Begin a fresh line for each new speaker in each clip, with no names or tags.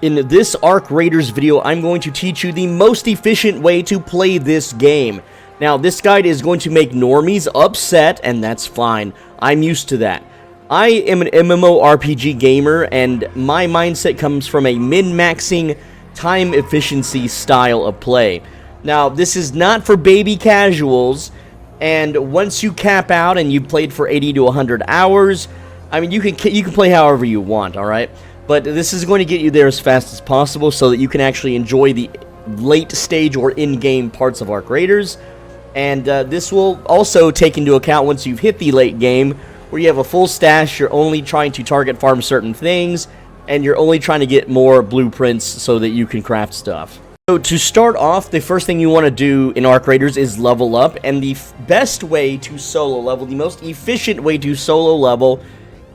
In this Arc Raiders video, I'm going to teach you the most efficient way to play this game. Now, this guide is going to make normies upset, and that's fine. I'm used to that. I am an MMORPG gamer, and my mindset comes from a min-maxing time efficiency style of play. Now, this is not for baby casuals, and once you cap out and you've played for 80 to 100 hours, I mean, you can play however you want, alright? But this is going to get you there as fast as possible so that you can actually enjoy the late stage or in-game parts of Arc Raiders. And this will also take into account once you've hit the late game, where you have a full stash, you're only trying to target farm certain things, and you're only trying to get more blueprints so that you can craft stuff. So to start off, the first thing you want to do in Arc Raiders is level up, and the best way to solo level, the most efficient way to solo level,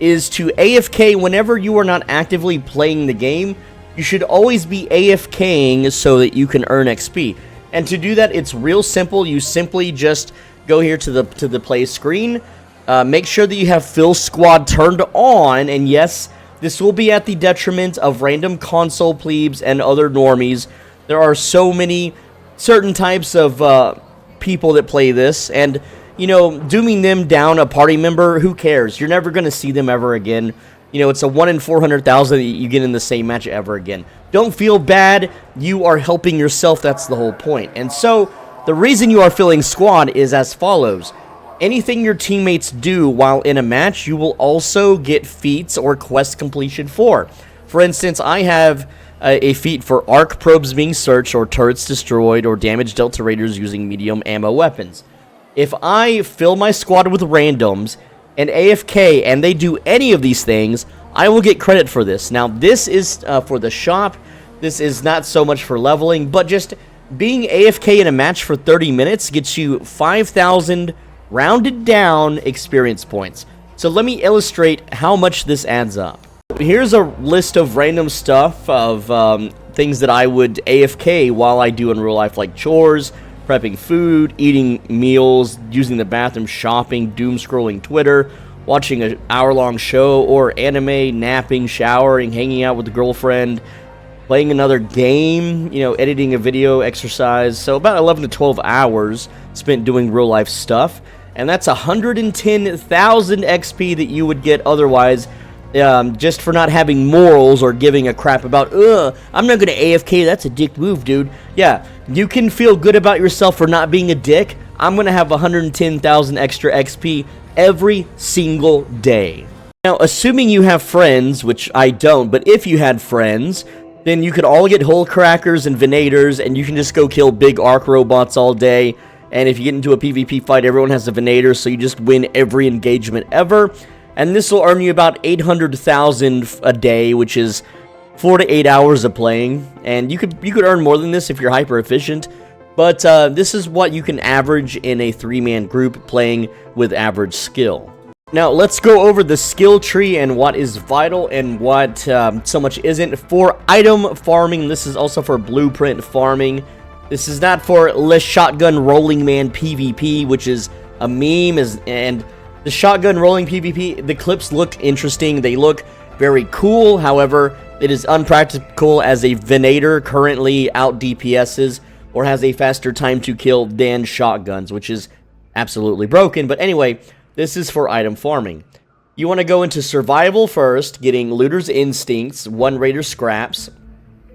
is to AFK whenever you are not actively playing the game. You should always be AFKing so that you can earn XP. And to do that, it's real simple. You simply just go here to the play screen. Make sure that you have Fill Squad turned on, and yes, this will be at the detriment of random console plebes and other normies. There are so many certain types of people that play this, and you know, dooming them down a party member, who cares? You're never going to see them ever again. You know, it's a 1 in 400,000 that you get in the same match ever again. Don't feel bad. You are helping yourself. That's the whole point. And so, the reason you are filling squad is as follows. Anything your teammates do while in a match, you will also get feats or quest completion for. For instance, I have a feat for arc probes being searched, or turrets destroyed, or damage dealt to raiders using medium ammo weapons. If I fill my squad with randoms and AFK and they do any of these things, I will get credit for this. Now, this is for the shop. This is not so much for leveling, but just being AFK in a match for 30 minutes gets you 5,000 rounded down experience points. So let me illustrate how much this adds up. Here's a list of random stuff of things that I would AFK while I do in real life, like chores, prepping food, eating meals, using the bathroom, shopping, doom scrolling Twitter, watching an hour-long show or anime, napping, showering, hanging out with a girlfriend, playing another game, you know, editing a video, exercise. So about 11 to 12 hours spent doing real-life stuff, and that's 110,000 XP that you would get otherwise just for not having morals or giving a crap about, I'm not gonna AFK, that's a dick move, dude. Yeah, you can feel good about yourself for not being a dick. I'm gonna have 110,000 extra XP every single day. Now, assuming you have friends, which I don't, but if you had friends, then you could all get hole crackers and venators, and you can just go kill big arc robots all day. And if you get into a PvP fight, everyone has a venator, so you just win every engagement ever. And this will earn you about 800,000 a day, which is 4 to 8 hours of playing. And you could earn more than this if you're hyper efficient. But this is what you can average in a 3-man group playing with average skill. Now let's go over the skill tree and what is vital and what so much isn't. For item farming, this is also for blueprint farming. This is not for less shotgun rolling man PvP, which is a meme, and the shotgun rolling PvP, the clips look interesting, they look very cool. However, it is unpractical as a venator currently out DPSs or has a faster time to kill than shotguns, which is absolutely broken. But anyway, this is for item farming. You want to go into survival first, getting Looter's Instincts, 1 Raider Scraps.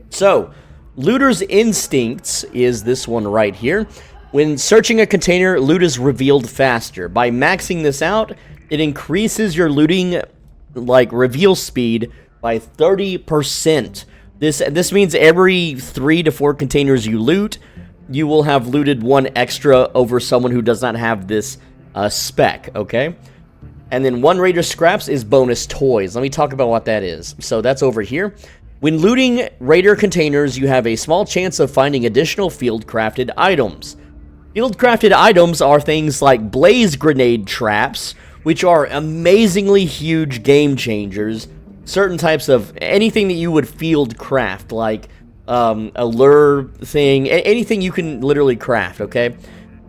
So, Looter's Instincts is this one right here. When searching a container, loot is revealed faster. By maxing this out, it increases your looting, like, reveal speed by 30%. This means every 3 to 4 containers you loot, you will have looted 1 extra over someone who does not have this spec, okay? And then 1 Raider Scraps is bonus toys. Let me talk about what that is. So that's over here. When looting Raider containers, you have a small chance of finding additional field-crafted items. Field-crafted items are things like blaze grenade traps, which are amazingly huge game changers. Certain types of anything that you would field craft, like a lure thing, anything you can literally craft, okay?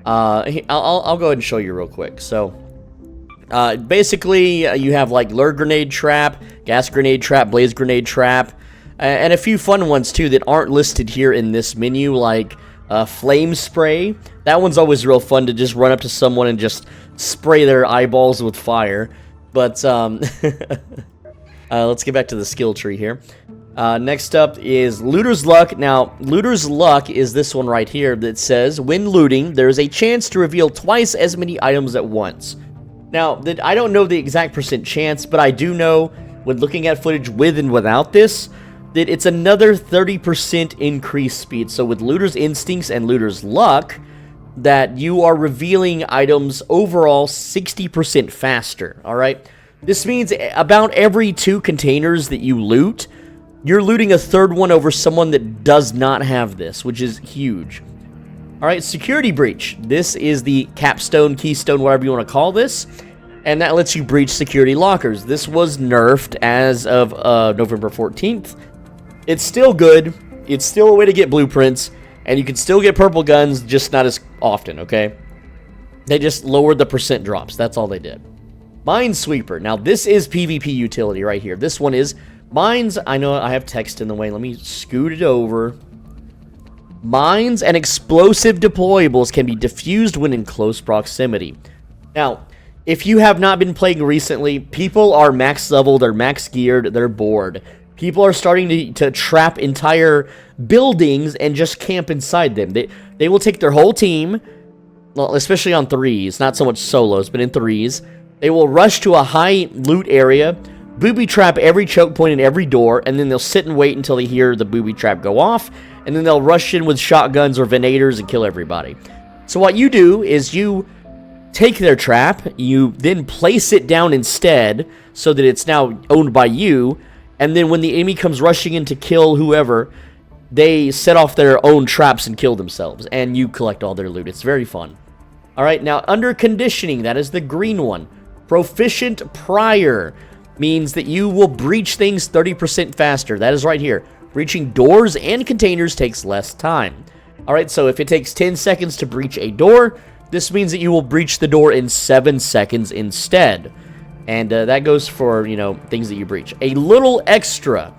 I'll go ahead and show you real quick. So, basically, you have like lure grenade trap, gas grenade trap, blaze grenade trap, And a few fun ones, too, that aren't listed here in this menu, like Flame Spray. That one's always real fun to just run up to someone and just spray their eyeballs with fire. But, let's get back to the skill tree here. Next up is Looter's Luck. Now, Looter's Luck is this one right here that says, when looting, there is a chance to reveal twice as many items at once. Now, I don't know the exact percent chance, but I do know, when looking at footage with and without this, that it's another 30% increased speed. So with Looter's Instincts and Looter's Luck, that you are revealing items overall 60% faster, alright? This means about every 2 containers that you loot, you're looting a third one over someone that does not have this, which is huge. Alright, Security Breach. This is the capstone, keystone, whatever you want to call this. And that lets you breach security lockers. This was nerfed as of November 14th. It's still good. It's still a way to get blueprints. And you can still get purple guns, just not as often, okay? They just lowered the percent drops. That's all they did. Minesweeper. Now, this is PvP utility right here. This one is mines. I know I have text in the way. Let me scoot it over. Mines and explosive deployables can be diffused when in close proximity. Now, if you have not been playing recently, people are max level, they're max geared, they're bored. People are starting to trap entire buildings and just camp inside them. They will take their whole team, well, especially on 3s, not so much solos, but in 3s. They will rush to a high loot area, booby trap every choke point and every door, and then they'll sit and wait until they hear the booby trap go off, and then they'll rush in with shotguns or venators and kill everybody. So what you do is you take their trap, you then place it down instead, so that it's now owned by you, and then when the enemy comes rushing in to kill whoever, they set off their own traps and kill themselves, and you collect all their loot. It's very fun. Alright, now under conditioning, that is the green one. Proficient Prior means that you will breach things 30% faster. That is right here. Breaching doors and containers takes less time. Alright, so if it takes 10 seconds to breach a door, this means that you will breach the door in 7 seconds instead. And that goes for, you know, things that you breach. A little extra.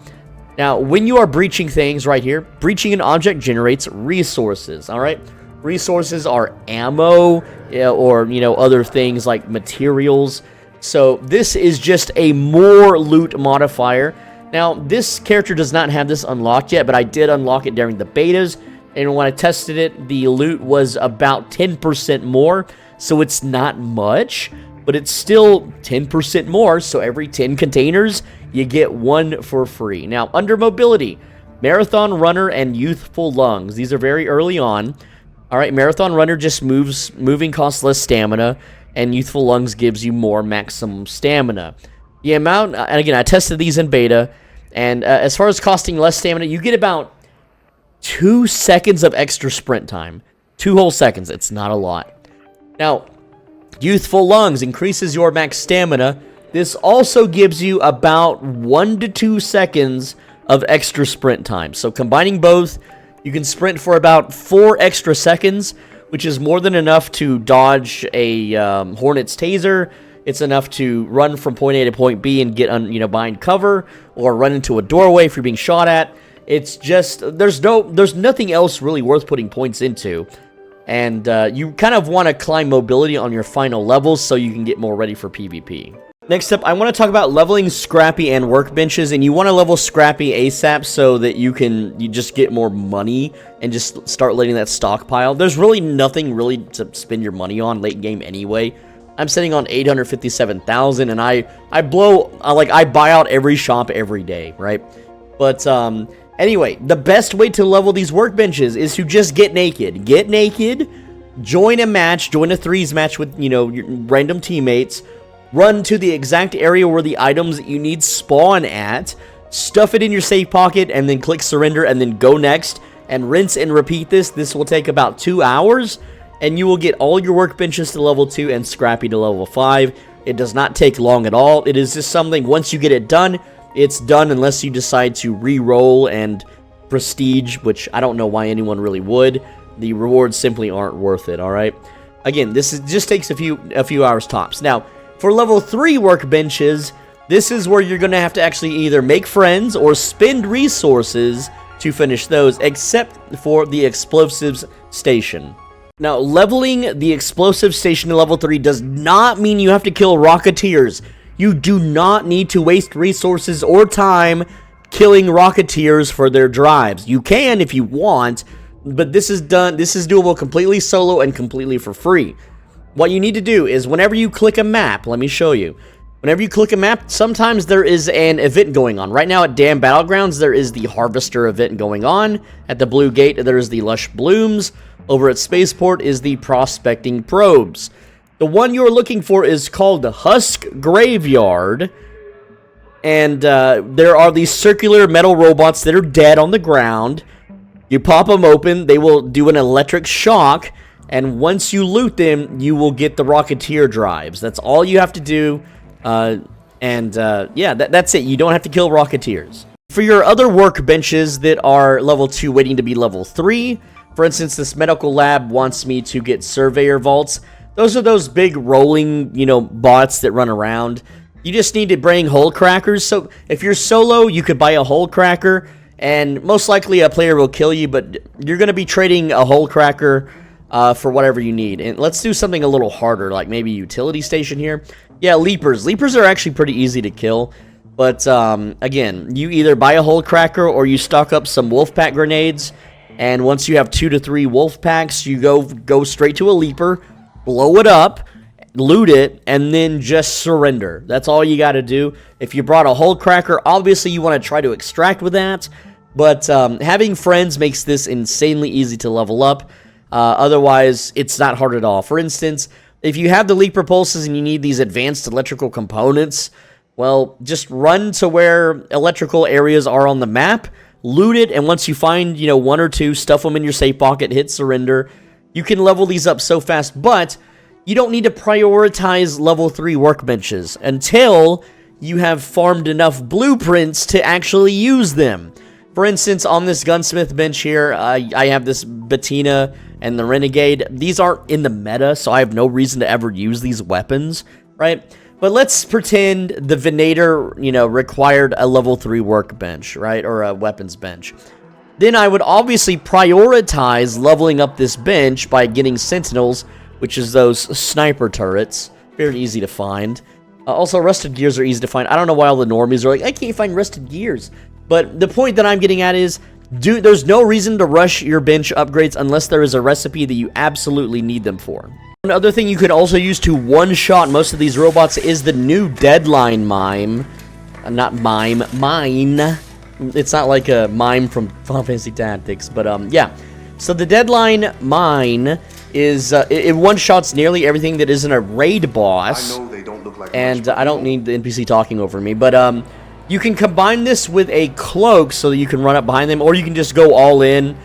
Now, when you are breaching things right here, breaching an object generates resources, alright? Resources are ammo, or, you know, other things like materials. So, this is just a more loot modifier. Now, this character does not have this unlocked yet, but I did unlock it during the betas. And when I tested it, the loot was about 10% more. So, it's not much, but it's still 10% more. So, every 10 containers, you get 1 for free. Now, under mobility, Marathon Runner and Youthful Lungs. These are very early on. Alright, Marathon Runner just moving costs less stamina, and Youthful Lungs gives you more maximum stamina. The amount, and again, I tested these in beta, and as far as costing less stamina, you get about 2 seconds of extra sprint time. 2 whole seconds, it's not a lot. Now, Youthful Lungs increases your max stamina. This also gives you about 1 to 2 seconds of extra sprint time. So combining both, you can sprint for about 4 extra seconds, which is more than enough to dodge a Hornet's taser. It's enough to run from point A to point B and get behind cover, or run into a doorway if you're being shot at. It's just there's nothing else really worth putting points into, and you kind of want to climb mobility on your final levels so you can get more ready for PvP. Next up, I want to talk about leveling Scrappy and Workbenches, and you want to level Scrappy ASAP so that you just get more money and just start letting that stockpile. There's really nothing really to spend your money on late game anyway. I'm sitting on 857,000, and I buy out every shop every day, right? But anyway, the best way to level these Workbenches is to just get naked. Get naked, join a match, join a 3s match with your random teammates. Run to the exact area where the items that you need spawn at, stuff it in your safe pocket, and then click surrender, and then go next, and rinse and repeat this. This will take about 2 hours, and you will get all your Workbenches to level 2 and Scrappy to level 5. It does not take long at all. It is just something, once you get it done, it's done unless you decide to re-roll and prestige, which I don't know why anyone really would. The rewards simply aren't worth it, alright? Again, just takes a few hours tops. Now, for level 3 Workbenches, This is where you're going to have to actually either make friends or spend resources to finish those, except for the explosives station. Now, leveling the explosive station to level 3 does not mean you have to kill Rocketeers. You do not need to waste resources or time killing Rocketeers for their drives. You can if you want, but this is doable completely solo and completely for free. What you need to do is whenever you click a map, let me show you. Whenever you click a map, sometimes there is an event going on. Right now at Dam Battlegrounds, there is the Harvester event going on. At the Blue Gate, there is the Lush Blooms. Over at Spaceport is the Prospecting Probes. The one you're looking for is called the Husk Graveyard. And there are these circular metal robots that are dead on the ground. You pop them open, they will do an electric shock. And once you loot them, you will get the Rocketeer drives. That's all you have to do. Yeah, that's it. You don't have to kill Rocketeers. For your other workbenches that are level 2 waiting to be level 3, for instance, this medical lab wants me to get surveyor vaults. Those are those big rolling, bots that run around. You just need to bring hole crackers. So if you're solo, you could buy a hole cracker, and most likely a player will kill you, but you're going to be trading a hole cracker for whatever you need. And let's do something a little harder, like maybe utility station here. Yeah, leapers. Leapers are actually pretty easy to kill. But, again, you either buy a hole cracker or you stock up some wolf pack grenades. And once you have 2 to 3 wolf packs, you go straight to a leaper, blow it up, loot it, and then just surrender. That's all you got to do. If you brought a hole cracker, obviously you want to try to extract with that. But having friends makes this insanely easy to level up. Otherwise, it's not hard at all. For instance, if you have the leap pulses and you need these advanced electrical components, well, just run to where electrical areas are on the map, loot it, and once you find, 1 or 2, stuff them in your safe pocket, hit surrender. You can level these up so fast, but you don't need to prioritize level 3 workbenches until you have farmed enough blueprints to actually use them. For instance, on this gunsmith bench here, I have this Bettina and the Renegade. These aren't in the meta, so I have no reason to ever use these weapons, right? But let's pretend the Venator, required a level 3 workbench, right? Or a weapons bench. Then I would obviously prioritize leveling up this bench by getting Sentinels, which is those sniper turrets. Very easy to find. Also, rusted gears are easy to find. I don't know why all the normies are like, I can't find rusted gears. But the point that I'm getting at is, there's no reason to rush your bench upgrades unless there is a recipe that you absolutely need them for. Another thing you could also use to one-shot most of these robots is the new Deadline Mine. Mine. It's not like a mime from Final Fantasy Tactics, but yeah. So the Deadline Mine is, it one-shots nearly everything that isn't a raid boss.
I know they don't look like
and I don't need the NPC talking over me, but you can combine this with a cloak so that you can run up behind them, or you can just go all in,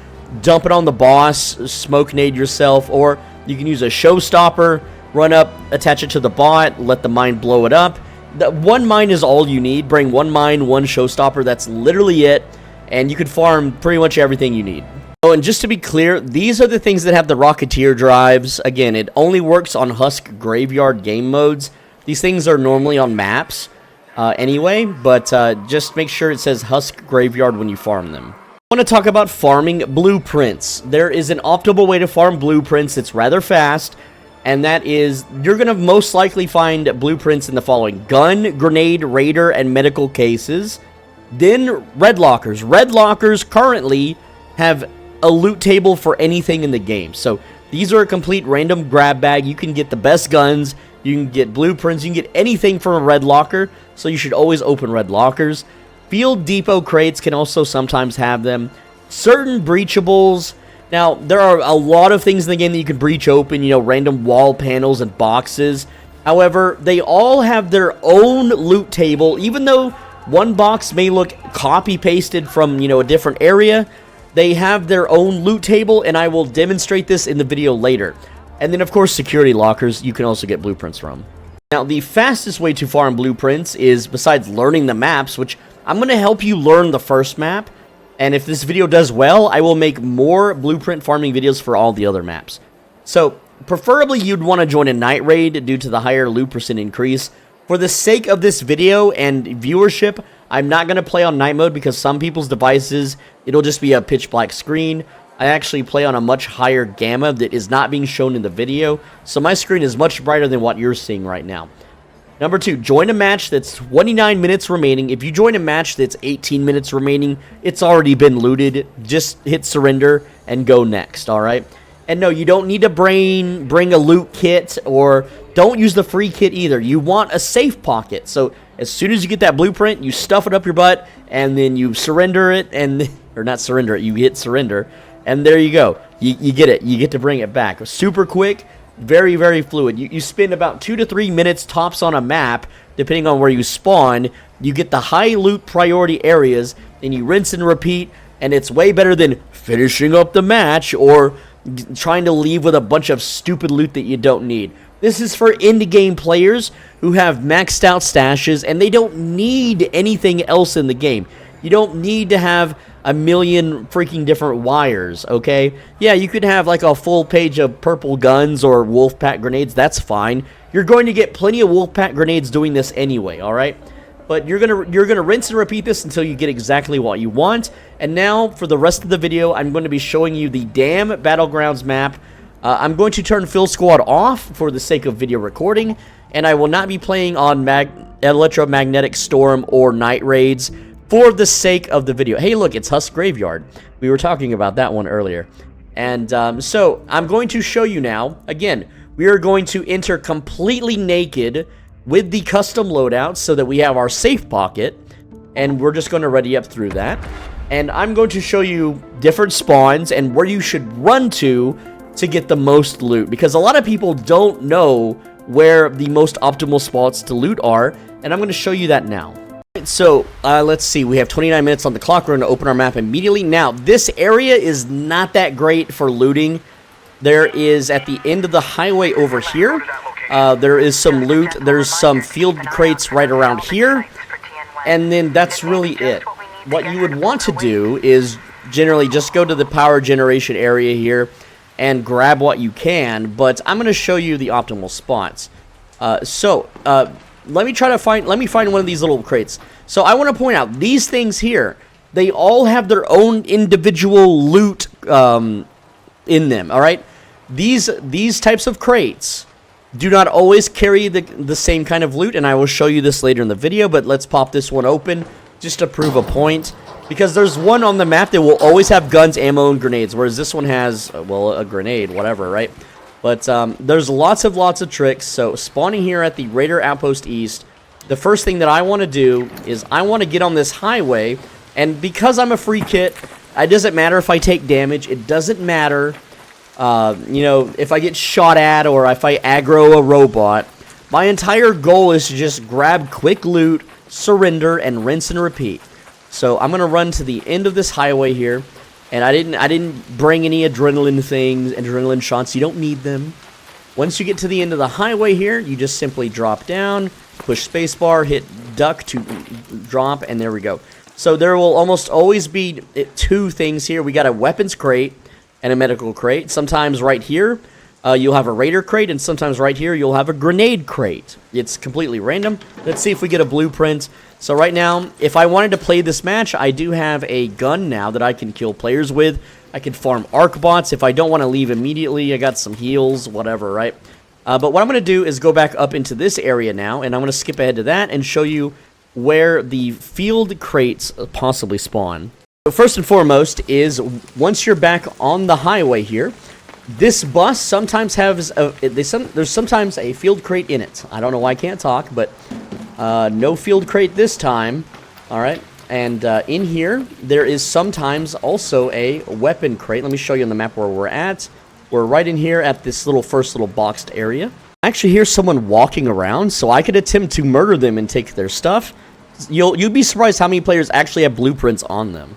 dump it on the boss, smoke nade yourself, or you can use a showstopper, run up, attach it to the bot, let the mine blow it up. One mine is all you need. Bring one mine, one showstopper, that's literally it, and you can farm pretty much everything you need. Oh, and just to be clear, these are the things that have the Rocketeer drives. Again, it only works on Husk Graveyard game modes. These things are normally on maps. Anyway, but just make sure it says Husk Graveyard when you farm them. I want to talk about farming blueprints. There is an optimal way to farm blueprints. It's rather fast, and that is, you're going to most likely find blueprints in the following: gun, grenade, raider, and medical cases. Then red lockers. Red lockers currently have a loot table for anything in the game. So these are a complete random grab bag. You can get the best guns. You can get blueprints, you can get anything from a red locker, so you should always open red lockers. Field depot crates can also sometimes have them. Certain breachables. Now, there are a lot of things in the game that you can breach open, random wall panels and boxes. However, they all have their own loot table. Even though one box may look copy-pasted from, a different area, they have their own loot table, and I will demonstrate this in the video later. And then, of course, security lockers you can also get blueprints from. Now, the fastest way to farm blueprints is, besides learning the maps, which I'm going to help you learn the first map, and if this video does well, I will make more blueprint farming videos for all the other maps. So, preferably you'd want to join a night raid due to the higher loot percent increase. For the sake of this video and viewership, I'm not going to play on night mode because some people's devices, it'll just be a pitch black screen. I actually play on a much higher gamma that is not being shown in the video, so my screen is much brighter than what you're seeing right now. Number 2, join a match that's 29 minutes remaining. If you join a match that's 18 minutes remaining, it's already been looted. Just hit surrender and go next, alright? And no, you don't need to bring a loot kit, or don't use the free kit either. You want a safe pocket. So as soon as you get that blueprint, you stuff it up your butt, and then you surrender it, or not surrender it, you hit surrender, and there you go. You get it. You get to bring it back. Super quick, very, very fluid. You spend about 2 to 3 minutes tops on a map, depending on where you spawn. You get the high loot priority areas, and you rinse and repeat, and it's way better than finishing up the match or trying to leave with a bunch of stupid loot that you don't need. This is for indie game players who have maxed out stashes and they don't need anything else in the game. You don't need to have a million freaking different wires, okay? Yeah, you could have like a full page of purple guns or wolf pack grenades, that's fine. You're going to get plenty of wolf pack grenades doing this anyway, alright? But you're gonna rinse and repeat this until you get exactly what you want. And now, for the rest of the video, I'm going to be showing you the damn Battlegrounds map. I'm going to turn Fill Squad off for the sake of video recording, and I will not be playing on Electromagnetic Storm or Night Raids for the sake of the video. Hey, look, it's Husk Graveyard. We were talking about that one earlier. And so, I'm going to show you now. Again, we are going to enter completely naked with the custom loadouts so that we have our safe pocket, and we're just going to ready up through that. And I'm going to show you different spawns and where you should run to get the most loot, because a lot of people don't know where the most optimal spots to loot are, and I'm going to show you that now. So, let's see, we have 29 minutes on the clock. We're going to open our map immediately. Now, this area is not that great for looting. There is, at the end of the highway over here, there is some loot. There's some field crates right around here, and then that's really it. What you would want to do is generally just go to the power generation area here and grab what you can, but I'm going to show you the optimal spots. Let me find one of these little crates. So I want to point out, these things here, they all have their own individual loot in them, alright? These types of crates do not always carry the same kind of loot, and I will show you this later in the video, but let's pop this one open just to prove a point, because there's one on the map that will always have guns, ammo, and grenades, whereas this one has, well, a grenade, whatever, right? But there's lots of tricks. So spawning here at the Raider Outpost East, the first thing that I want to do is I want to get on this highway, and because I'm a free kit, it doesn't matter if I take damage, it doesn't matter you know, if I get shot at or if I aggro a robot. My entire goal is to just grab quick loot, surrender, and rinse and repeat. So I'm gonna run to the end of this highway here, and I didn't bring any adrenaline shots. You don't need them. Once you get to the end of the highway here, you just simply drop down, push spacebar, hit duck to drop, and there we go. So there will almost always be 2 things here. We got a weapons crate and a medical crate. Sometimes right here, you'll have a raider crate, and sometimes right here, you'll have a grenade crate. It's completely random. Let's see if we get a blueprint. So right now, if I wanted to play this match, I do have a gun now that I can kill players with. I can farm arc bots. If I don't want to leave immediately, I got some heals, whatever, right? But what I'm going to do is go back up into this area now, and I'm going to skip ahead to that and show you where the field crates possibly spawn. So first and foremost is, once you're back on the highway here, this bus sometimes has there's sometimes a field crate in it. I don't know why I can't talk, but no field crate this time. All right, and in here there is sometimes also a weapon crate. Let me show you on the map where we're at. We're right in here at this first little boxed area. I actually hear someone walking around, so I could attempt to murder them and take their stuff. You'd be surprised how many players actually have blueprints on them.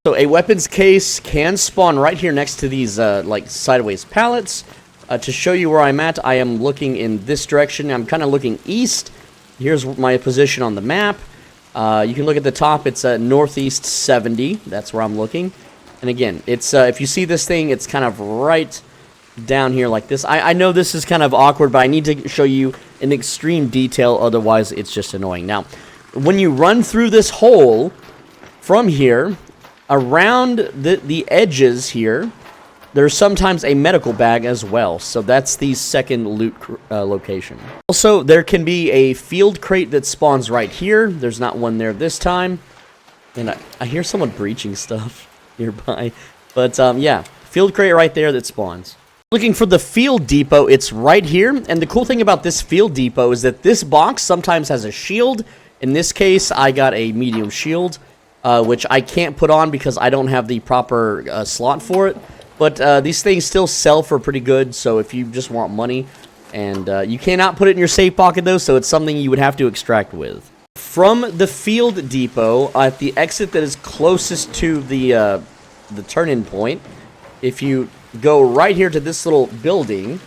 So a weapons case can spawn right here next to these like sideways pallets. To show you where I'm at, I am looking in this direction. I'm kind of looking east. Here's my position on the map. You can look at the top. It's northeast 70. That's where I'm looking. And again, it's if you see this thing, it's kind of right down here like this. I know this is kind of awkward, but I need to show you in extreme detail, otherwise it's just annoying. Now, when you run through this hole from here, around the edges here, there's sometimes a medical bag as well. So that's the second loot location. Also, there can be a field crate that spawns right here. There's not one there this time. And I hear someone breaching stuff nearby. But yeah, field crate right there that spawns. Looking for the field depot, it's right here. And the cool thing about this field depot is that this box sometimes has a shield. In this case, I got a medium shield, which I can't put on because I don't have the proper slot for it. But these things still sell for pretty good, so if you just want money, and you cannot put it in your safe pocket though, so it's something you would have to extract with. From the field depot, at the exit that is closest to the turn-in point, if you go right here to this little building,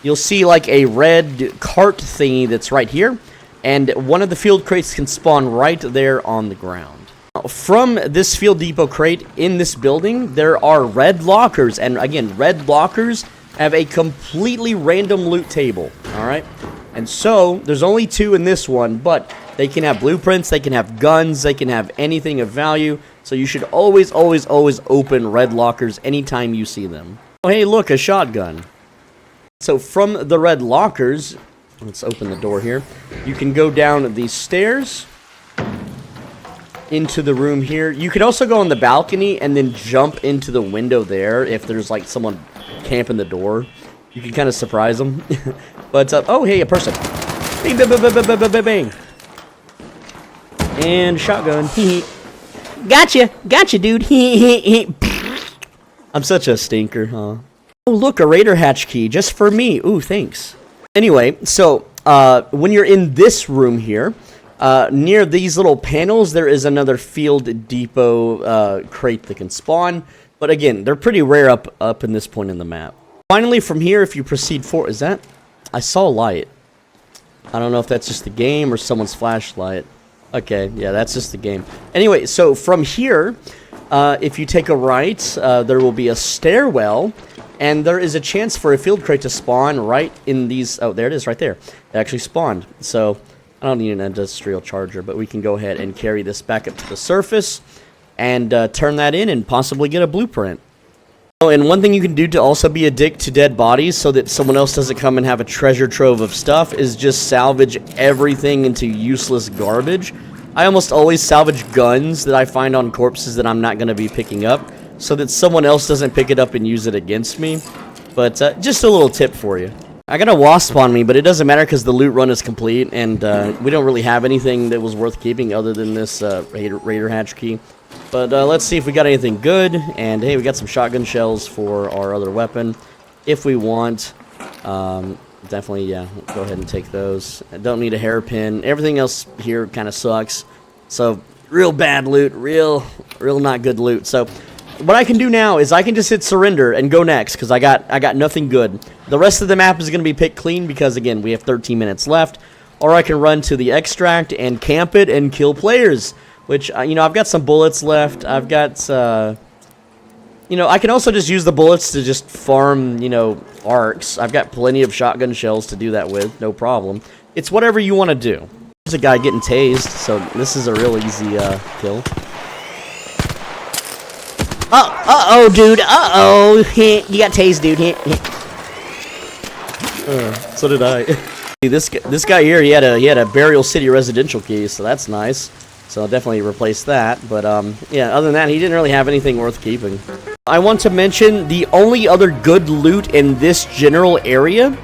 you'll see like a red cart thingy that's right here, and one of the field crates can spawn right there on the ground. From this field depot crate in this building, there are red lockers, and again, red lockers have a completely random loot table, alright? And so, there's only 2 in this one, but they can have blueprints, they can have guns, they can have anything of value, so you should always, always, always open red lockers anytime you see them. Oh, hey, look, a shotgun. So, from the red lockers, let's open the door here, you can go down these stairs into the room here. You could also go on the balcony and then jump into the window there if there's like someone camping the door. You can kind of surprise them. But, oh, hey, a person. Bang, bang, bang, bang, bang, bang, bang. And shotgun. Gotcha, dude. I'm such a stinker, huh? Oh, look, a raider hatch key just for me. Ooh, thanks. Anyway, so, when you're in this room here, near these little panels, there is another field depot crate that can spawn. But again, they're pretty rare up in this point in the map. Finally, from here, if you proceed forward, is that? I saw a light. I don't know if that's just the game or someone's flashlight. Okay, yeah, that's just the game. Anyway, so from here, if you take a right, there will be a stairwell. And there is a chance for a field crate to spawn right in these... Oh, there it is, right there. It actually spawned. So, I don't need an industrial charger, but we can go ahead and carry this back up to the surface and turn that in and possibly get a blueprint. Oh, and one thing you can do to also be a dick to dead bodies so that someone else doesn't come and have a treasure trove of stuff is just salvage everything into useless garbage. I almost always salvage guns that I find on corpses that I'm not going to be picking up so that someone else doesn't pick it up and use it against me. But just a little tip for you. I got a wasp on me, but it doesn't matter because the loot run is complete, and we don't really have anything that was worth keeping other than this raider hatch key. But let's see if we got anything good, and hey, we got some shotgun shells for our other weapon. If we want, definitely, yeah, go ahead and take those. I don't need a hairpin. Everything else here kind of sucks. So, real bad loot, real not good loot. So, what I can do now is I can just hit surrender and go next because I got nothing good. The rest of the map is going to be picked clean because again we have 13 minutes left. Or I can run to the extract and camp it and kill players. Which you know, I've got some bullets left. I've got you know, I can also just use the bullets to just farm, you know, arcs. I've got plenty of shotgun shells to do that with, no problem. It's whatever you want to do. There's a guy getting tased, so this is a real easy kill. Uh-oh, dude. Uh-oh. You got tased, dude. So did I. This guy here, he had a Burial City residential key, so that's nice. So I'll definitely replace that. But yeah, other than that, he didn't really have anything worth keeping. I want to mention the only other good loot in this general area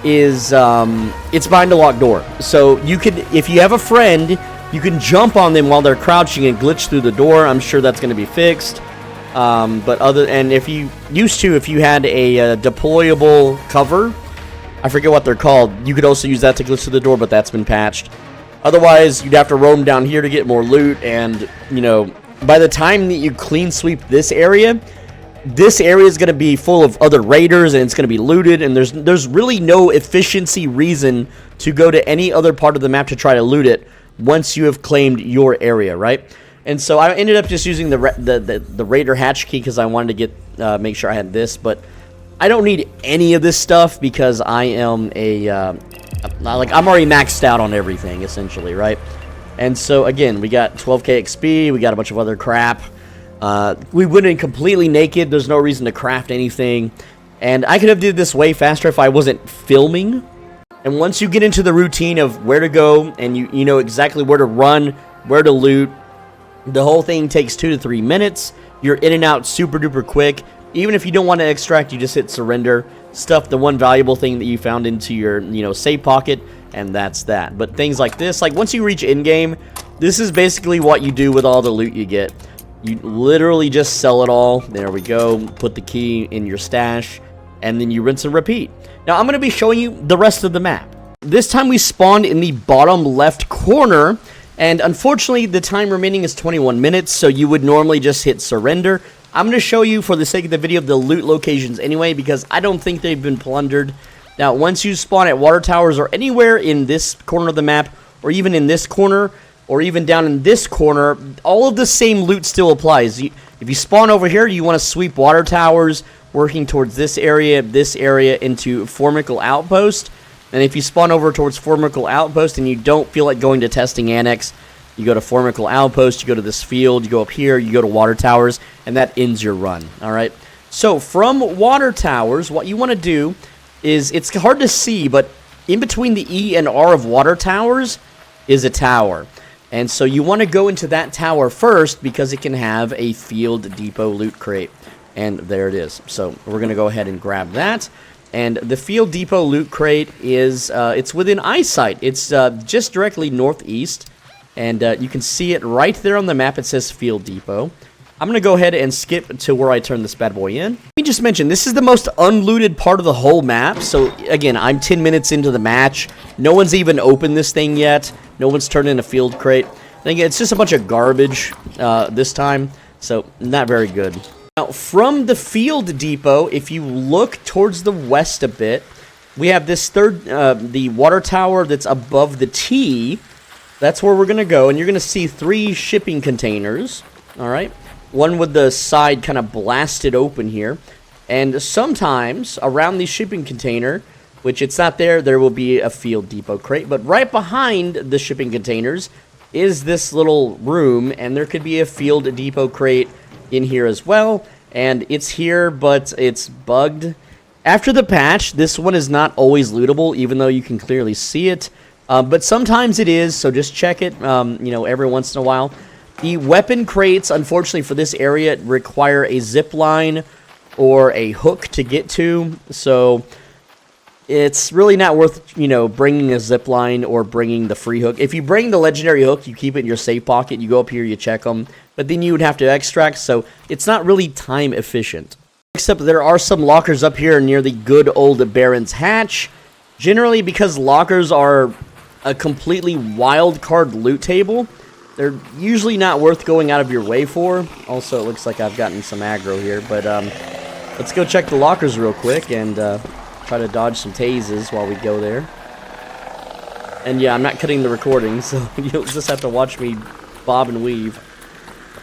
is it's behind a locked door. So you could, if you have a friend, you can jump on them while they're crouching and glitch through the door. I'm sure that's going to be fixed. If you used to, if you had a deployable cover, I forget what they're called, you could also use that to glitch through the door, but that's been patched. Otherwise, you'd have to roam down here to get more loot, and, you know, by the time that you clean sweep this area is going to be full of other raiders, and it's going to be looted, and there's really no efficiency reason to go to any other part of the map to try to loot it once you have claimed your area, right? And so I ended up just using the raider hatch key because I wanted to get make sure I had this, but I don't need any of this stuff because I am a Like, I'm already maxed out on everything, essentially, right? And so, again, we got 12k XP, we got a bunch of other crap. We went in completely naked, there's no reason to craft anything. And I could have did this way faster if I wasn't filming. And once you get into the routine of where to go, and you know exactly where to run, where to loot, the whole thing takes 2 to 3 minutes. You're in and out super duper quick. Even if you don't want to extract, you just hit surrender, stuff the one valuable thing that you found into your, save pocket, and that's that. But things like this, like once you reach in-game, this is basically what you do with all the loot you get. You literally just sell it all. There we go. Put the key in your stash, and then you rinse and repeat. Now, I'm going to be showing you the rest of the map. This time we spawned in the bottom left corner, and unfortunately, the time remaining is 21 minutes, so you would normally just hit surrender. I'm going to show you, for the sake of the video, the loot locations anyway, because I don't think they've been plundered. Now, once you spawn at water towers or anywhere in this corner of the map, or even in this corner, or even down in this corner, all of the same loot still applies. If you spawn over here, you want to sweep water towers, working towards this area into Formicle Outpost. And if you spawn over towards Formicle Outpost and you don't feel like going to testing Annex, you go to Formicle Outpost, you go to this field, you go up here, you go to water towers, and that ends your run, alright? So, from water towers, what you want to do is, it's hard to see, but in between the E and R of water towers is a tower. And so you want to go into that tower first because it can have a field depot loot crate. And there it is. So, we're going to go ahead and grab that. And the field depot loot crate is, it's within eyesight. It's just directly northeast. And you can see it right there on the map. It says Field Depot. I'm going to go ahead and skip to where I turn this bad boy in. Let me just mention, this is the most unlooted part of the whole map. So, again, I'm 10 minutes into the match. No one's even opened this thing yet. No one's turned in a field crate. And again, it's just a bunch of garbage this time. So, not very good. Now, from the Field Depot, if you look towards the west a bit, we have this the water tower that's above the T. That's where we're going to go, and you're going to see 3 shipping containers, alright? One with the side kind of blasted open here, and sometimes around the shipping container, which it's not there, there will be a field depot crate, but right behind the shipping containers is this little room, and there could be a field depot crate in here as well, and it's here, but it's bugged. After the patch, this one is not always lootable, even though you can clearly see it. But sometimes it is, so just check it, every once in a while. The weapon crates, unfortunately for this area, require a zip line or a hook to get to. So it's really not worth, bringing a zip line or bringing the free hook. If you bring the legendary hook, you keep it in your safe pocket. You go up here, you check them. But then you would have to extract, so it's not really time efficient. Except there are some lockers up here near the good old Baron's Hatch. Generally, because lockers are a completely wild card loot table, they're usually not worth going out of your way for. Also, it looks like I've gotten some aggro here, but let's go check the lockers real quick and try to dodge some tases while we go there. And yeah, I'm not cutting the recording, so you'll just have to watch me bob and weave.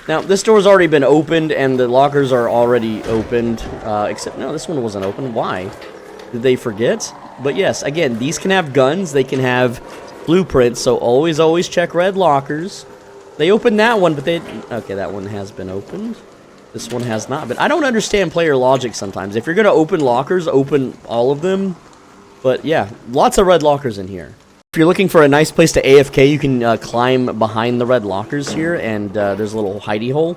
Now, this door's already been opened, and the lockers are already opened, except, no, this one wasn't open. Why? Did they forget? But yes, again, these can have guns, they can have blueprints, so always check red lockers. They opened that one, but okay, that one has been opened. This one has not been. I don't understand player logic sometimes. If you're going to open lockers, open all of them. But yeah, lots of red lockers in here. If you're looking for a nice place to AFK, you can climb behind the red lockers here, and there's a little hidey hole.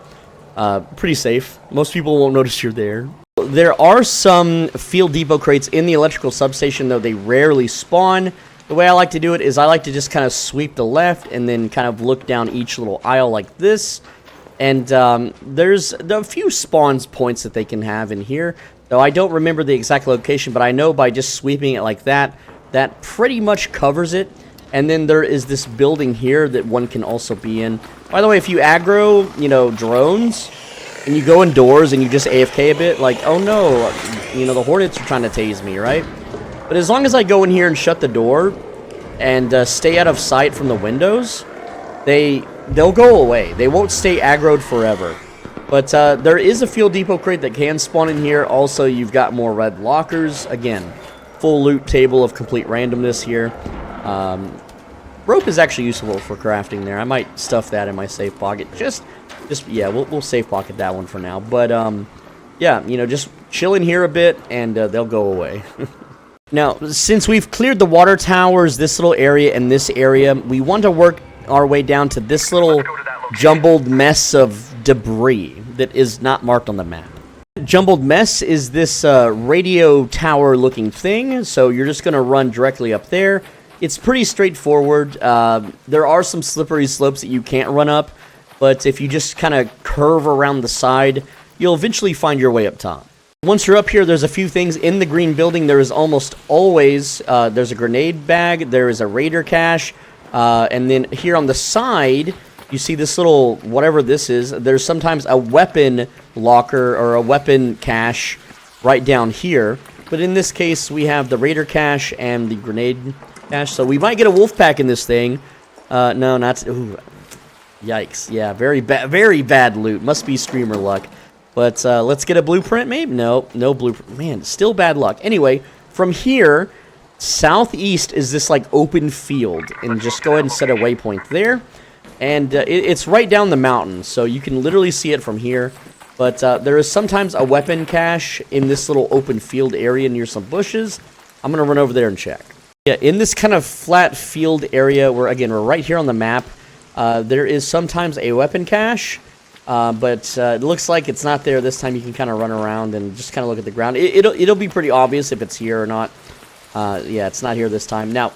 Pretty safe. Most people won't notice you're there. There are some field depot crates in the electrical substation, though they rarely spawn. The way I like to do it is I like to just kind of sweep the left and then kind of look down each little aisle like this. And there's a few spawns points that they can have in here, though I don't remember the exact location, but I know by just sweeping it like that, that pretty much covers it. And then there is this building here that one can also be in. By the way, if you aggro, drones, and you go indoors and you just AFK a bit, like, oh no, the Hornets are trying to tase me, right? But as long as I go in here and shut the door and stay out of sight from the windows, they'll go away. They won't stay aggroed forever. But there is a field depot crate that can spawn in here. Also, you've got more red lockers. Again, full loot table of complete randomness here. Rope is actually useful for crafting there. I might stuff that in my safe pocket. Yeah, we'll safe pocket that one for now. But, yeah, you know, just chill in here a bit, and they'll go away. Now, since we've cleared the water towers, this little area, and this area, we want to work our way down to this little jumbled mess of debris that is not marked on the map. Jumbled mess is this radio tower looking thing, so you're just going to run directly up there. It's pretty straightforward. There are some slippery slopes that you can't run up, but if you just kind of curve around the side, you'll eventually find your way up top. Once you're up here, there's a few things in the green building. There is almost always, there's a grenade bag, there is a raider cache, and then here on the side, you see this little, whatever this is, there's sometimes a weapon locker or a weapon cache right down here. But in this case, we have the raider cache and the grenade cache. So we might get a wolf pack in this thing. No, not, ooh, yikes. Yeah, very bad loot. Must be streamer luck. But let's get a blueprint, maybe? No blueprint. Man, still bad luck. Anyway, from here, southeast is this like open field. And just go ahead and set a waypoint there. And it's right down the mountain, so you can literally see it from here. But there is sometimes a weapon cache in this little open field area near some bushes. I'm going to run over there and check. Yeah, in this kind of flat field area, where again, we're right here on the map, there is sometimes a weapon cache. But it looks like it's not there this time. You can kind of run around and just kind of look at the ground. It'll be pretty obvious if it's here or not. Yeah, it's not here this time. Now,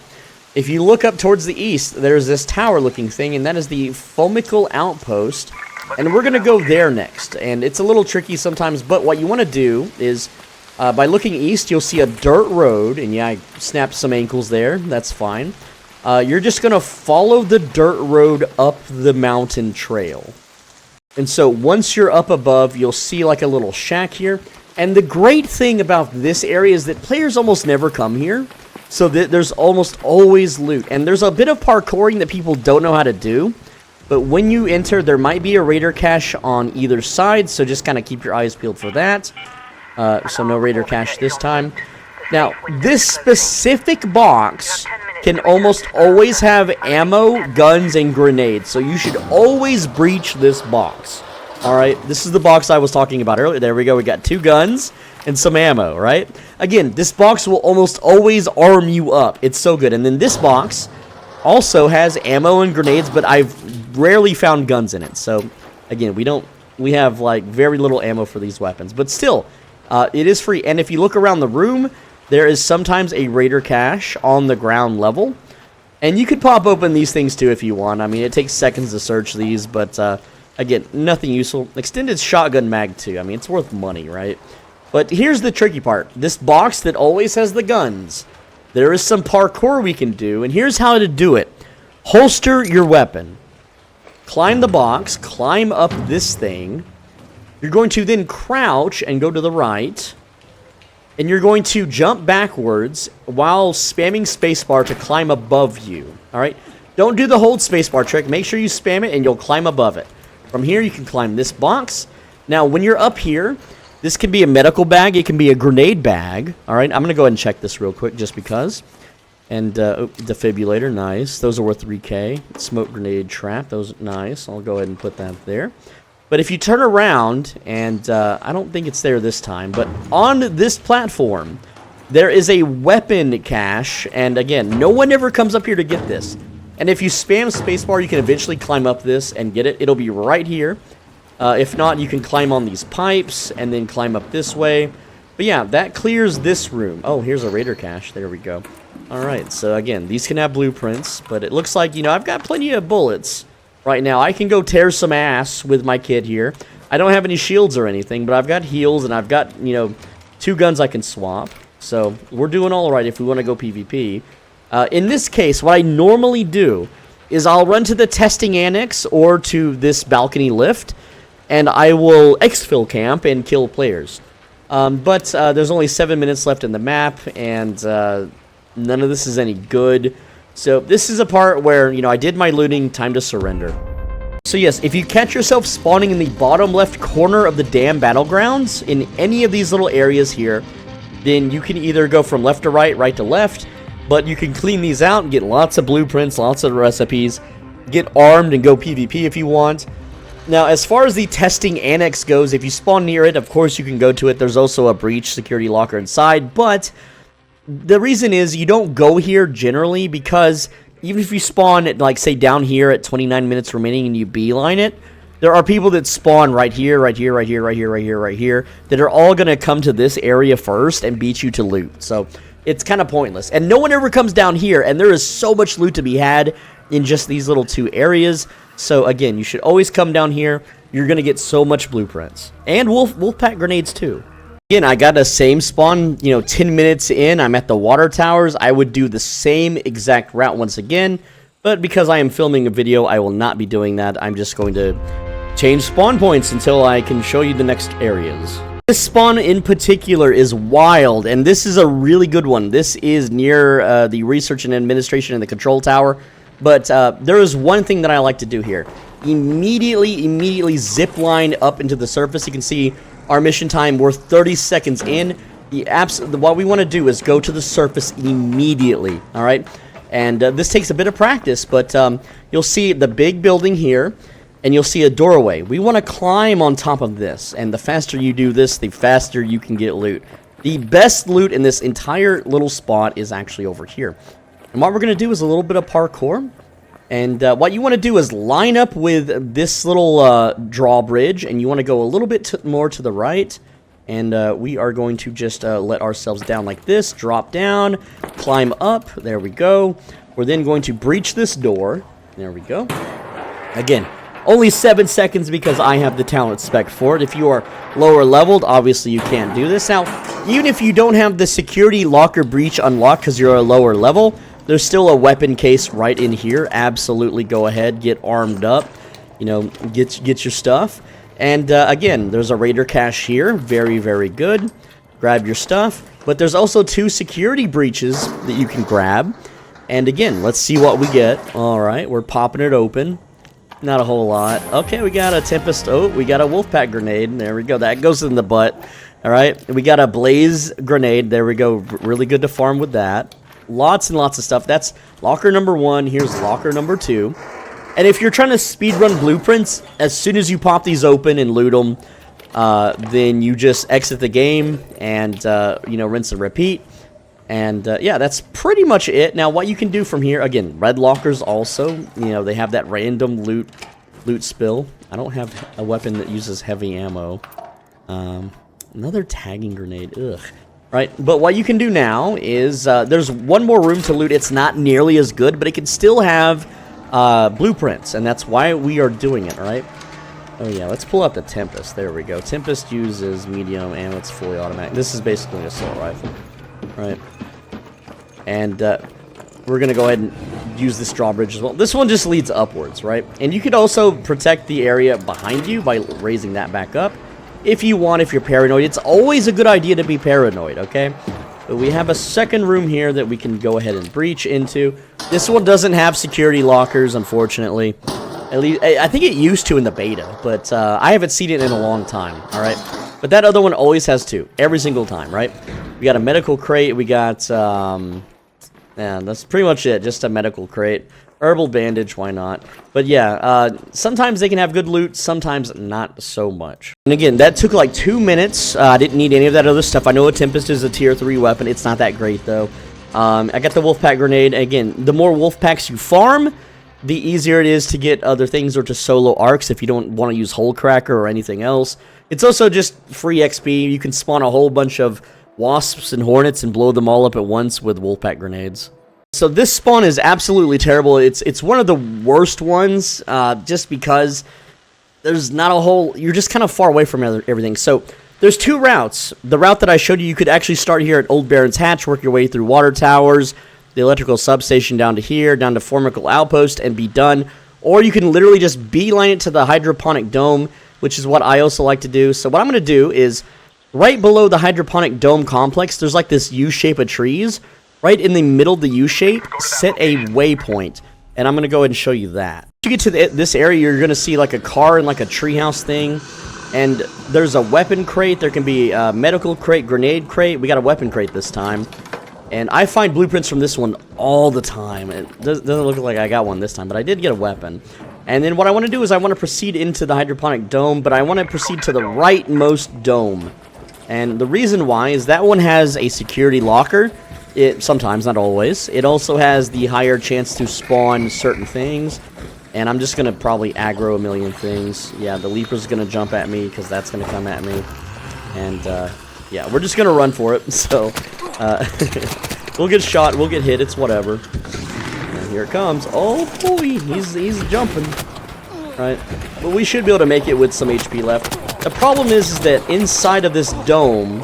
if you look up towards the east, there's this tower-looking thing, and that is the Formicle Outpost. And we're going to go there next. And it's a little tricky sometimes, but what you want to do is, by looking east, you'll see a dirt road. And yeah, I snapped some ankles there. That's fine. You're just going to follow the dirt road up the mountain trail. And so once you're up above, you'll see like a little shack here. And the great thing about this area is that players almost never come here. So there's almost always loot. And there's a bit of parkouring that people don't know how to do. But when you enter, there might be a raider cache on either side. So just kind of keep your eyes peeled for that. So no raider cache this time. Now, this specific box can almost always have ammo, guns, and grenades. So you should always breach this box. Alright, this is the box I was talking about earlier. There we go, we got 2 guns and some ammo, right? Again, this box will almost always arm you up. It's so good. And then this box also has ammo and grenades, but I've rarely found guns in it. So, again, we have like very little ammo for these weapons. But still, it is free. And if you look around the room, there is sometimes a raider cache on the ground level. And you could pop open these things too if you want. I mean, it takes seconds to search these, but again, nothing useful. Extended shotgun mag too. I mean, it's worth money, right? But here's the tricky part. This box that always has the guns, there is some parkour we can do, and here's how to do it. Holster your weapon. Climb the box, climb up this thing. You're going to then crouch and go to the right. And you're going to jump backwards while spamming spacebar to climb above you. Alright? Don't do the hold spacebar trick. Make sure you spam it and you'll climb above it. From here, you can climb this box. Now, when you're up here, this can be a medical bag. It can be a grenade bag. Alright? I'm going to go ahead and check this real quick just because. And, defibrillator, nice. Those are worth 3K. Smoke grenade trap, those, nice. I'll go ahead and put that there. But if you turn around, and I don't think it's there this time, but on this platform, there is a weapon cache. And again, no one ever comes up here to get this. And if you spam spacebar, you can eventually climb up this and get it. It'll be right here. If not, you can climb on these pipes and then climb up this way. But yeah, that clears this room. Oh, here's a raider cache. There we go. Alright, so again, these can have blueprints, but it looks like, you know, I've got plenty of bullets right now. I can go tear some ass with my kid here. I don't have any shields or anything, but I've got heals and I've got, you know, 2 guns I can swap. So we're doing all right if we want to go PvP. In this case, what I normally do is I'll run to the testing annex or to this balcony lift, and I will exfil camp and kill players. But there's only 7 minutes left in the map, and none of this is any good. So this is a part where, you know, I did my looting, time to surrender. So yes, if you catch yourself spawning in the bottom left corner of the damn Battlegrounds, in any of these little areas here, then you can either go from left to right, right to left. But you can clean these out and get lots of blueprints, lots of recipes, get armed and go PvP if you want. Now, as far as the testing annex goes, if you spawn near it, of course you can go to it. There's also a breach security locker inside, but the reason is you don't go here generally because even if you spawn at, like, say, down here at 29 minutes remaining and you beeline it, there are people that spawn right here, right here, right here, right here, right here, right here, that are all going to come to this area first and beat you to loot. So it's kind of pointless. And no one ever comes down here, and there is so much loot to be had in just these little two areas. So again, you should always come down here. You're going to get so much blueprints. And wolfpack grenades too. Again, I got the same spawn, 10 minutes in. I'm at the water towers. I would do the same exact route once again. But because I am filming a video, I will not be doing that. I'm just going to change spawn points until I can show you the next areas. This spawn in particular is wild, and this is a really good one. This is near the research and administration and the control tower. But there is one thing that I like to do here. Immediately zip line up into the surface. You can see our mission time, we're 30 seconds in. What we want to do is go to the surface immediately, all right? And this takes a bit of practice, but you'll see the big building here, and you'll see a doorway. We want to climb on top of this, and the faster you do this, the faster you can get loot. The best loot in this entire little spot is actually over here. And what we're going to do is a little bit of parkour. And what you want to do is line up with this little drawbridge, and you want to go a little bit more to the right. And we are going to just let ourselves down like this, drop down, climb up. There we go. We're then going to breach this door. There we go. Again, only 7 seconds because I have the talent spec for it. If you are lower leveled, obviously you can't do this. Now, even if you don't have the security locker breach unlocked because you're a lower level, there's still a weapon case right in here. Absolutely go ahead, get armed up, get your stuff. And again, there's a raider cache here. Very, very good. Grab your stuff. But there's also 2 security breaches that you can grab. And again, let's see what we get. All right, we're popping it open. Not a whole lot. Okay, we got a Tempest. Oh, we got a Wolfpack grenade. There we go. That goes in the butt. All right, we got a Blaze grenade. There we go. Really good to farm with that. Lots and lots of stuff. That's locker number 1. Here's locker number 2. And if you're trying to speedrun blueprints, as soon as you pop these open and loot them, then you just exit the game and, rinse and repeat. And, yeah, that's pretty much it. Now, what you can do from here, again, red lockers also, they have that random loot spill. I don't have a weapon that uses heavy ammo. Another tagging grenade. Ugh. Right, but what you can do now is, there's one more room to loot. It's not nearly as good, but it can still have blueprints, and that's why we are doing it, right? Oh yeah, let's pull out the Tempest. There we go. Tempest uses medium, and it's fully automatic. This is basically an assault rifle, right? And we're going to go ahead and use this drawbridge as well. This one just leads upwards, right? And you could also protect the area behind you by raising that back up. If you want, if you're paranoid, it's always a good idea to be paranoid, okay? But we have a second room here that we can go ahead and breach into. This one doesn't have security lockers, unfortunately. At least, I think it used to in the beta, but I haven't seen it in a long time, all right? But that other one always has 2, every single time, right? We got a medical crate, we got, yeah, that's pretty much it, just a medical crate. Herbal bandage, why not? But yeah, sometimes they can have good loot, sometimes not so much. And again, that took like 2 minutes. I didn't need any of that other stuff. I know a Tempest is a tier 3 weapon. It's not that great though. I got the Wolfpack grenade. Again, the more Wolfpacks you farm, the easier it is to get other things or to solo arcs if you don't want to use Hole Cracker or anything else. It's also just free XP. You can spawn a whole bunch of wasps and hornets and blow them all up at once with Wolfpack grenades. So this spawn is absolutely terrible. It's one of the worst ones, just because there's not a whole... You're just kind of far away from everything. So there's 2 routes. The route that I showed you could actually start here at Old Baron's Hatch, work your way through water towers, the electrical substation down to here, down to Formicle Outpost, and be done. Or you can literally just beeline it to the Hydroponic Dome, which is what I also like to do. So what I'm going to do is, right below the Hydroponic Dome complex, there's like this U-shape of trees. Right in the middle of the U-shape, set a waypoint. And I'm going to go ahead and show you that. When you get to this area, you're going to see like a car and like a treehouse thing. And there's a weapon crate. There can be a medical crate, grenade crate. We got a weapon crate this time. And I find blueprints from this one all the time. It doesn't look like I got one this time, but I did get a weapon. And then what I want to do is I want to proceed into the hydroponic dome, but I want to proceed to the rightmost dome. And the reason why is that one has a security locker. It sometimes, not always. It also has the higher chance to spawn certain things. And I'm just going to probably aggro a million things. Yeah, the leaper's going to jump at me because that's going to come at me. And, yeah, we're just going to run for it. So, we'll get shot, we'll get hit, it's whatever. And here it comes. Oh, boy, he's jumping. Right? But we should be able to make it with some HP left. The problem is that inside of this dome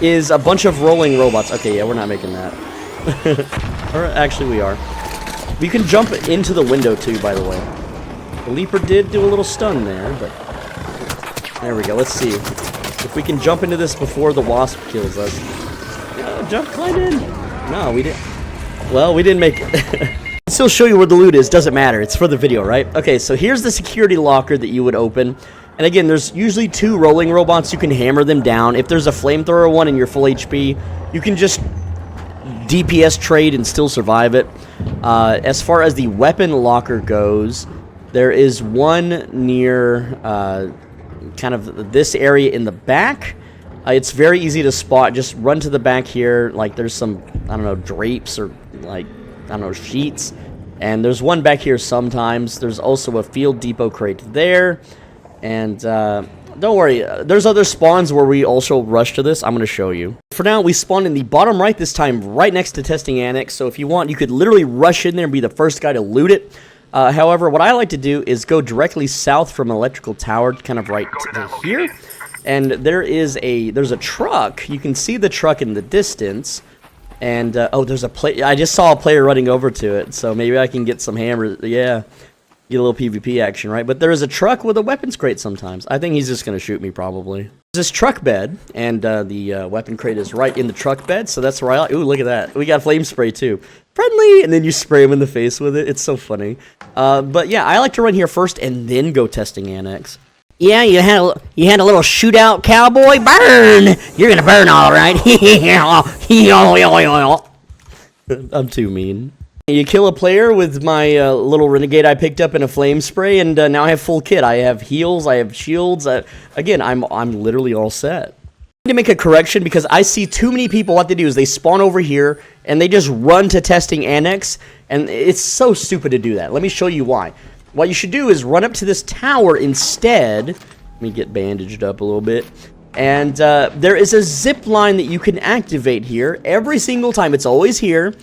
is a bunch of rolling robots. Okay, yeah, we're not making that. Or actually, we are. We can jump into the window, too, by the way. The leaper did do a little stun there, but... There we go, let's see. If we can jump into this before the wasp kills us. Climb in. No, we didn't. Well, we didn't make it. I'll still show you where the loot is. Doesn't matter. It's for the video, right? Okay, so here's the security locker that you would open. And again, there's usually 2 rolling robots. You can hammer them down. If there's a flamethrower one and you're full HP, you can just DPS trade and still survive it. As far as the weapon locker goes, there is one near kind of this area in the back. It's very easy to spot. Just run to the back here. Like, there's some, I don't know, drapes or, like, I don't know, sheets. And there's one back here sometimes. There's also a field depot crate there. And, don't worry. There's other spawns where we also rush to this. I'm going to show you. For now, we spawned in the bottom right this time, right next to testing annex. So if you want, you could literally rush in there and be the first guy to loot it. However, what I like to do is go directly south from electrical tower, kind of right to here. And there's a truck. You can see the truck in the distance. And, oh, there's a player. I just saw a player running over to it. So maybe I can get some hammers. Yeah, get a little PvP action, right? But there is a truck with a weapons crate sometimes. I think he's just going to shoot me probably. There's this truck bed. And the weapon crate is right in the truck bed. So that's where ooh, look at that. We got flame spray too. Friendly! And then you spray him in the face with it. It's so funny. But yeah, I like to run here first and then go testing annex. Yeah, you had a little shootout, cowboy. Burn! You're gonna burn, all right. I'm too mean. You kill a player with my little renegade I picked up in a flame spray, and now I have full kit. I have heals, I have shields. Again, I'm literally all set. I need to make a correction because I see too many people. What they do is they spawn over here and they just run to testing annex, and it's so stupid to do that. Let me show you why. What you should do is run up to this tower instead. Let me get bandaged up a little bit. And there is a zip line that you can activate here every single time. It's always here.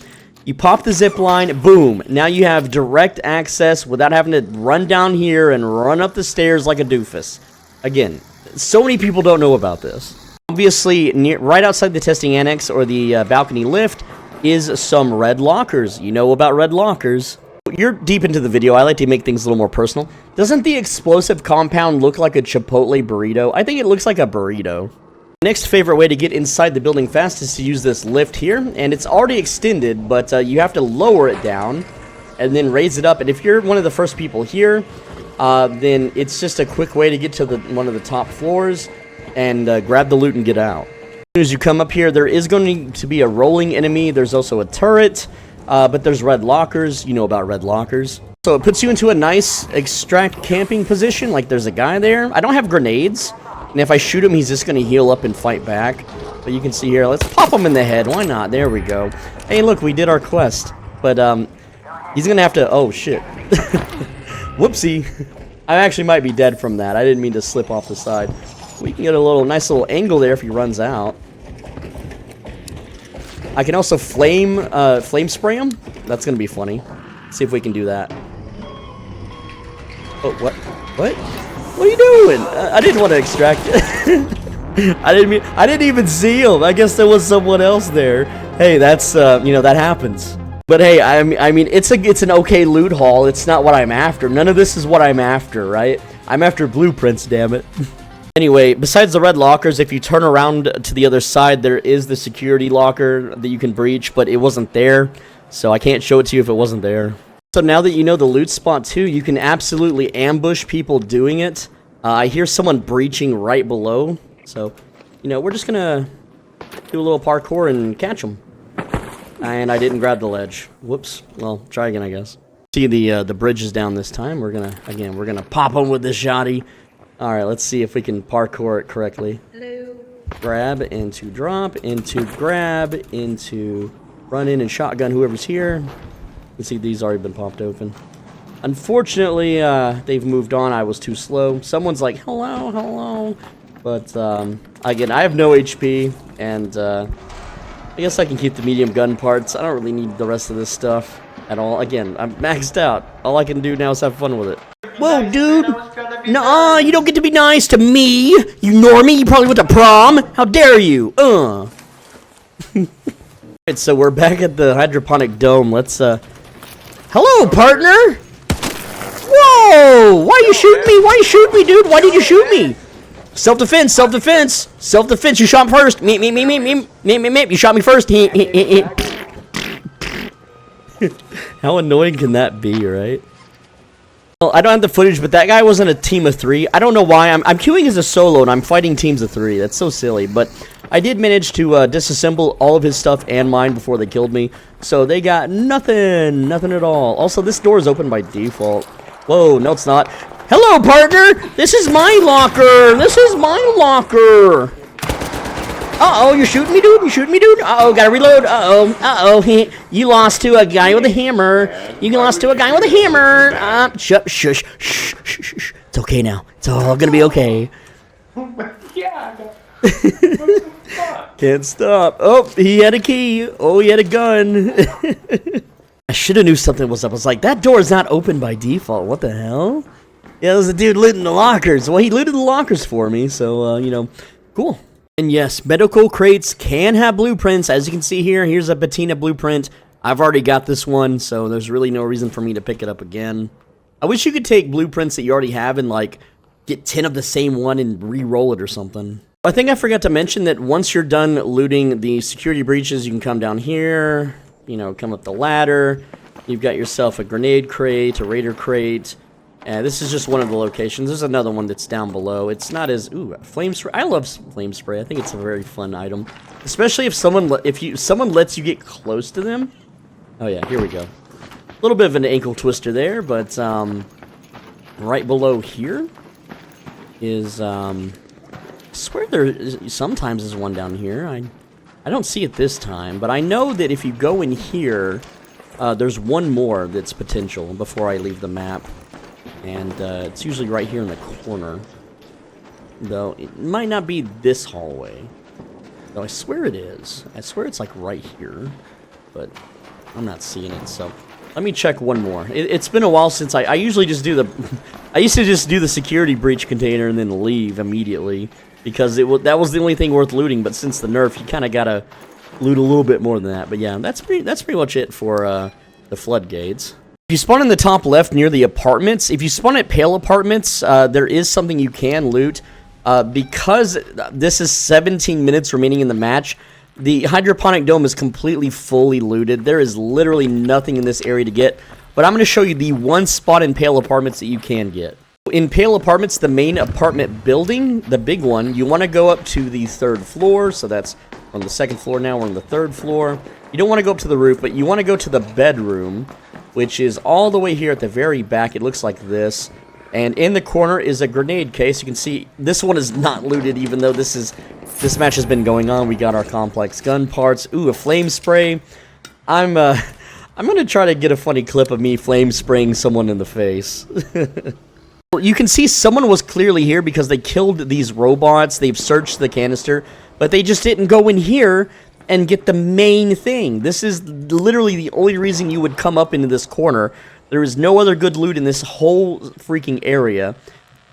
You pop the zip line, boom. Now you have direct access without having to run down here and run up the stairs like a doofus. Again, so many people don't know about this. Obviously, right outside the testing annex or the balcony lift is some red lockers. You know about red lockers. You're deep into the video. I like to make things a little more personal. Doesn't the explosive compound look like a Chipotle burrito? I think it looks like a burrito. Next favorite way to get inside the building fast is to use this lift here. And it's already extended, but you have to lower it down and then raise it up. And if you're one of the first people here, then it's just a quick way to get to one of the top floors and grab the loot and get out. As soon as you come up here, there is going to be a rolling enemy. There's also a turret. But there's red lockers. You know about red lockers. So it puts you into a nice extract camping position. Like there's a guy there. I don't have grenades. And if I shoot him, he's just going to heal up and fight back. But you can see here. Let's pop him in the head. Why not? There we go. Hey, look, we did our quest. But he's going to have to... Oh, shit. Whoopsie. I actually might be dead from that. I didn't mean to slip off the side. We can get a nice little angle there if he runs out. I can also flame spray him. That's gonna be funny. See if we can do that. Oh, what? What? What are you doing? I didn't want to extract it. I didn't even see him. I guess there was someone else there. Hey, that's you know, that happens. But hey, I mean, it's an okay loot haul. It's not what I'm after. None of this is what I'm after, right? I'm after blueprints, damn it. Anyway, besides the red lockers, if you turn around to the other side, there is the security locker that you can breach, but it wasn't there, so I can't show it to you if it wasn't there. So now that you know the loot spot too, you can absolutely ambush people doing it. I hear someone breaching right below, so, you know, we're just gonna do a little parkour and catch them. And I didn't grab the ledge. Whoops. Well, try again, I guess. See, the bridge is down this time. We're gonna pop on with this shotty. All right, let's see if we can parkour it correctly.
Hello.
Grab into drop into grab into run in and shotgun whoever's here. You can see these already been popped open. Unfortunately, they've moved on. I was too slow. Someone's like, hello, hello. But again, I have no HP, and I guess I can keep the medium gun parts. I don't really need the rest of this stuff at all. Again, I'm maxed out. All I can do now is have fun with it. Whoa, dude! Nuh-uh, you don't get to be nice to me! You normie, you probably went to prom! How dare you! Alright, so we're back at the hydroponic dome. Let's, hello, partner! Whoa! Why you shoot me? Why you shoot me, dude? Why did you shoot me? Self-defense, self-defense! Self-defense, you shot me first! Me. You shot me first! How annoying can that be, right? Well, I don't have the footage, but that guy was in a team of 3. I don't know why. I'm queuing as a solo, and I'm fighting teams of 3. That's so silly, but I did manage to disassemble all of his stuff and mine before they killed me. So they got nothing. Nothing at all. Also, this door is open by default. Whoa, no it's not. Hello, partner! This is my locker! This is my locker! Uh-oh, you're shooting me, dude? You shooting me, dude? Uh-oh, gotta reload. Uh-oh, uh-oh. You lost to a guy with a hammer. You lost to a guy with a hammer. Shush. It's okay now. It's all gonna be okay.
Yeah.
Can't stop. Oh, he had a key. Oh, he had a gun. I should have knew something was up. I was like, that door is not open by default. What the hell? Yeah, there's a dude looting the lockers. Well, he looted the lockers for me, so, you know, cool. And yes, medical crates can have blueprints. As you can see here, here's a patina blueprint. I've already got this one, so there's really no reason for me to pick it up again. I wish you could take blueprints that you already have and, like, get 10 of the same one and re-roll it or something. I think I forgot to mention that once you're done looting the security breaches, you can come down here, you know, come up the ladder. You've got yourself a grenade crate, a raider crate. This is just one of the locations. There's another one that's down below. It's not as flame spray. I love flame spray. I think it's a very fun item, especially if someone lets you get close to them. Oh yeah, here we go. A little bit of an ankle twister there, but right below here is I swear sometimes is one down here. I don't see it this time, but I know that if you go in here, there's one more that's potential before I leave the map. And it's usually right here in the corner. Though, it might not be this hallway. Though I swear it is. I swear it's like right here. But I'm not seeing it, so... Let me check one more. It's been a while since I usually just do the... I used to just do the security breach container and then leave immediately. Because that was the only thing worth looting, but since the nerf, you kind of gotta loot a little bit more than that. But yeah, that's pretty much it for the floodgates. If you spawn in the top left near the apartments, if you spawn at Pale Apartments, there is something you can loot. Because this is 17 minutes remaining in the match, the hydroponic dome is completely fully looted. There is literally nothing in this area to get. But I'm going to show you the one spot in Pale Apartments that you can get. In Pale Apartments, the main apartment building, the big one, you want to go up to the 3rd floor. So that's on the 2nd floor now, we're on the 3rd floor. You don't want to go up to the roof, but you want to go to the bedroom, which is all the way here at the very back. It looks like this. And in the corner is a grenade case. You can see this one is not looted, even though this match has been going on. We got our complex gun parts. Ooh, a flame spray. I'm gonna try to get a funny clip of me flame spraying someone in the face. You can see someone was clearly here because they killed these robots. They've searched the canister, but they just didn't go in here and get the main thing. This is literally the only reason you would come up into this corner. There is no other good loot in this whole freaking area.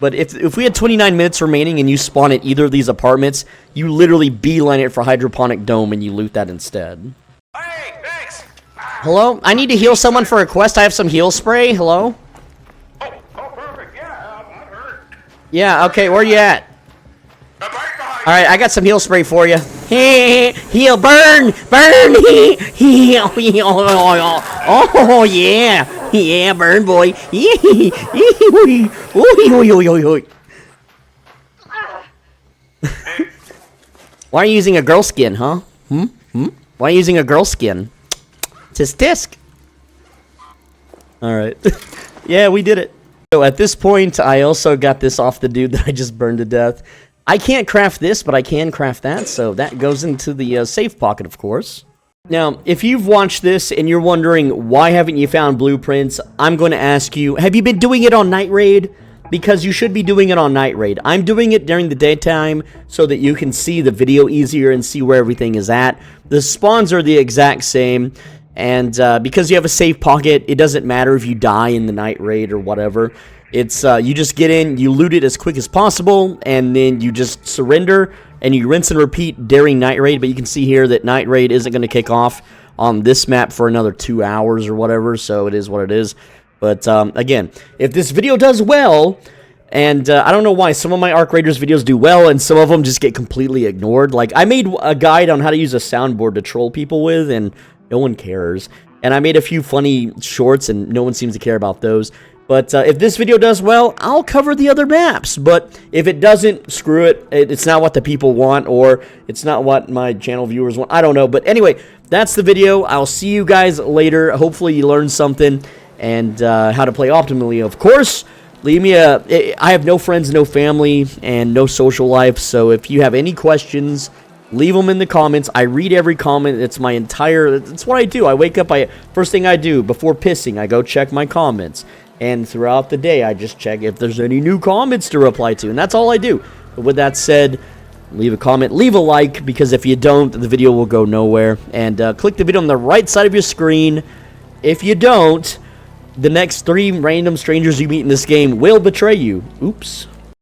But if we had 29 minutes remaining and you spawn at either of these apartments, you literally beeline it for Hydroponic Dome and you loot that instead.
Hey, thanks.
Hello? I need to heal someone for a quest. I have some heal spray. Hello?
Oh, perfect. Yeah, I'm hurt.
Yeah, okay, where you at?
I'm right behind you.
Alright, I got some heal spray for you. Heal, burn, heal. Oh, yeah. Yeah, burn, boy. Why are you using a girl skin, huh? Why are you using a girl skin? Tisk tisk. Alright. Yeah, we did it. So at this point, I also got this off the dude that I just burned to death. I can't craft this, but I can craft that, so that goes into the safe pocket, of course. Now, if you've watched this and you're wondering why haven't you found blueprints, I'm going to ask you, have you been doing it on Night Raid? Because you should be doing it on Night Raid. I'm doing it during the daytime so that you can see the video easier and see where everything is at. The spawns are the exact same, and because you have a safe pocket, it doesn't matter if you die in the Night Raid or whatever. It's you just get in, you loot it as quick as possible, and then you just surrender, and you rinse and repeat during Night Raid. But you can see here that Night Raid isn't going to kick off on this map for another 2 hours or whatever, so it is what it is. But again, if this video does well, and I don't know why some of my Arc Raiders videos do well and some of them just get completely ignored. Like, I made a guide on how to use a soundboard to troll people with, and no one cares. And I made a few funny shorts, and no one seems to care about those. But if this video does well, I'll cover the other maps. But if it doesn't, screw it. It's not what the people want, or it's not what my channel viewers want. I don't know. But anyway, that's the video. I'll see you guys later. Hopefully you learned something, and how to play optimally, of course. Leave me I have no friends, no family, and no social life. So if you have any questions, leave them in the comments. I read every comment. It's what I do. I wake up, first thing I do before pissing, I go check my comments. And throughout the day, I just check if there's any new comments to reply to. And that's all I do. But with that said, leave a comment, leave a like, because if you don't, the video will go nowhere. And click the video on the right side of your screen. If you don't, the next 3 random strangers you meet in this game will betray you. Oops.